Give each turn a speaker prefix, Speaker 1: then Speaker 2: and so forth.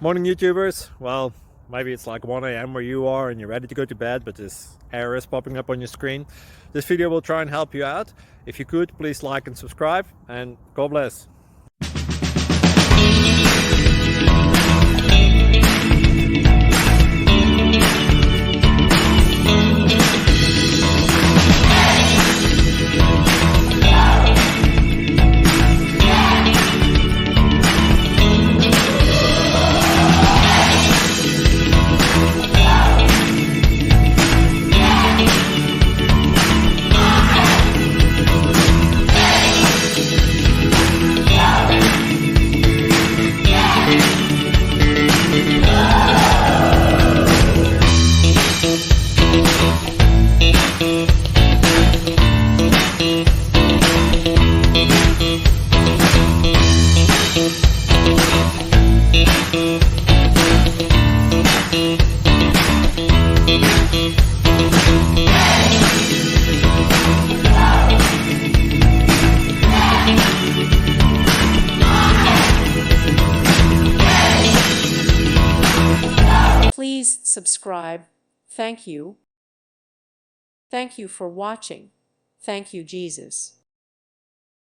Speaker 1: Morning YouTubers. Well, maybe it's like 1 a.m. where you are and you're ready to go to bed, but this error is popping up on your screen. This video will try and help you out. If you could, please like and subscribe, and God bless.
Speaker 2: Please subscribe. Thank you. Thank you for watching. Thank you, Jesus.